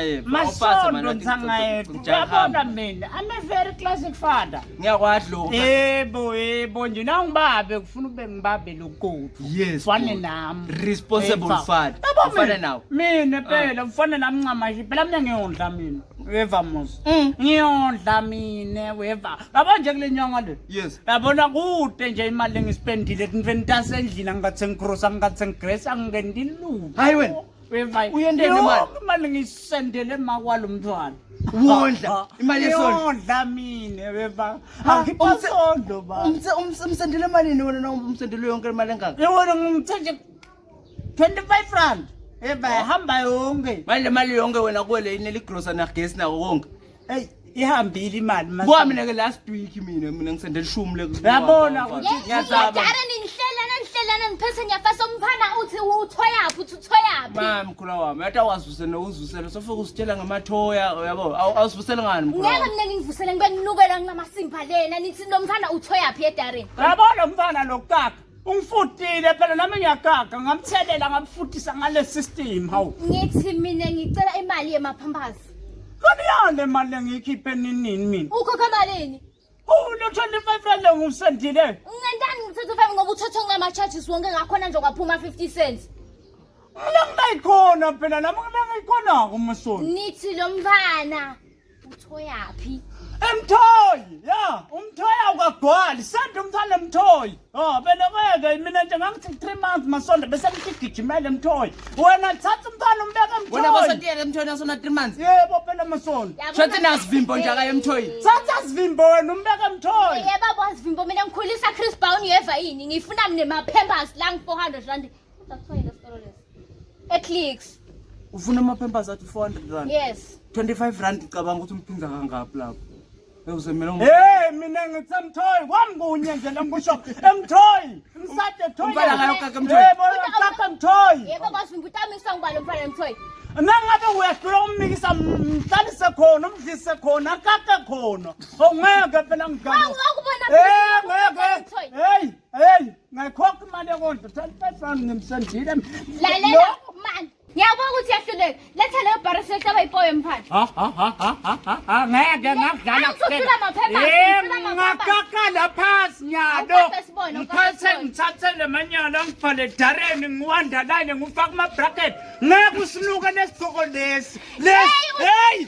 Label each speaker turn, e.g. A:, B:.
A: ngaye.
B: Masondo ngitsangayeqo. Uyabona mina, I'm a very classic father.
A: Ngiyakwazi lokho.
B: Yebo nje nangibabe kufuna ube ngibabe lokoti.
A: Yes.
B: Fane nami.
A: Responsible father. Ufana nawe.
B: Mina phela ufana nami ncamashi. Phela mina ngiyondla mina. Weva mos. Ngiyondla mina weva. Yabo nje kule nyanga le.
A: Yes.
B: Yabona kude nje imali engispendile ngiventa endlini ngathi ngicross ngathi ngigrace angendi lutho.
A: Hayi wena.
B: Weva.
A: Uyendele imali.
B: Imali ngisendele makwalo umntwana.
A: Wondla imali yesondlo.
B: Wondla mina weva. Akhipha sondlo ba.
A: Umsendele malini wena noma umsendele yonke imali engaka?
B: Yewona ngimthathe 25 rand. Eba hamba yonke.
A: Mali yonke wena kuwele ineli grocery na gas na konke.
B: Hey, ihambile imali manje.
A: Kwami ke last week mina ngisendele 10 le.
B: Yabona ukuthi
C: ngiyazaba. Yara nihlela ngiphese ngiyafasa umphana uthi uthoyapi uthoyapi.
A: Mama mkhula wami yathi awazusela uzusela sofika usitshela ngamathoya yabo awusivusela ngani mkhula.
C: Ngeke mina ngivusele ngibe nginukela ngamasimba lena nithi lo mphana uthoyapi edareni.
B: Yabona umfana lokaka. Ungifutile phela nami ngiyagaga ngamthelela ngamfutisa ngale system hawu.
C: Ngithi mina ngicela imali yemaphambazi.
B: Kaniyane imali engiyikhiphe nini mina?
C: Ukhokha malini?
B: Lo 25 rand ngusendile.
C: Ngentani ngithatha ngoba uthotha ngama charges wonke ngakhona nje kwaphuma 50 cents.
B: Mina ngiyikhona phela nami ngiyikhona kumasoni.
C: Nithi lo mphana uthoyapi?
B: Emthoyi, ya, umthoya ukagwali, sanda umthana emthoyi. Belekeke mina nje ngangithi 3 months masonto bese ngigijimela emthoyi. Wena thatha umthana umbeka emthoyi.
A: Wena basotiyela emthoyi nasona 3 months.
B: Yebo phela masonto.
A: Shothi nasivimbo nje aka emthoyi.
B: Thatha sivimbo wena umbeka emthoyi.
C: Yebo baba sivimbo mina ngikhulisa Chris Brown yeva yini ngifuna nema Pampers la 400 rand. Uthathoyile sitolo lesi. Eclicks.
A: Ufuna ama Pampers athi 400 rand.
C: Yes.
A: 25 rand cabanga ukuthi umphinza kangaphi lapho.
B: Mina ngithi emthoyi kwami kunye nje ngisho emthoyi ngisade thoyi
A: umfana ngayokaka emthoyi
B: yebo ngakaka emthoyi
C: yebo basivimbo utamisa ngibalo umfana emthoyi
B: nangabe uyadlula ummikisa mhlalise khona umdlise khona akaka khona ongeke phela ngigana
C: ngakubona
B: hey ngayikhokha imali yekondlo 25 rand ngimsendile
C: lalela man ngiyabona ukuthi yahluleka letha leyo barrel hlaba ipoyo emphana
B: ngeke ngakudlala ngakakala phasi nyado ngithathele manyala ngibhale dareni ngiwandalale ngifaka ama bracket ngeke usinuka nesigqoko lesi hey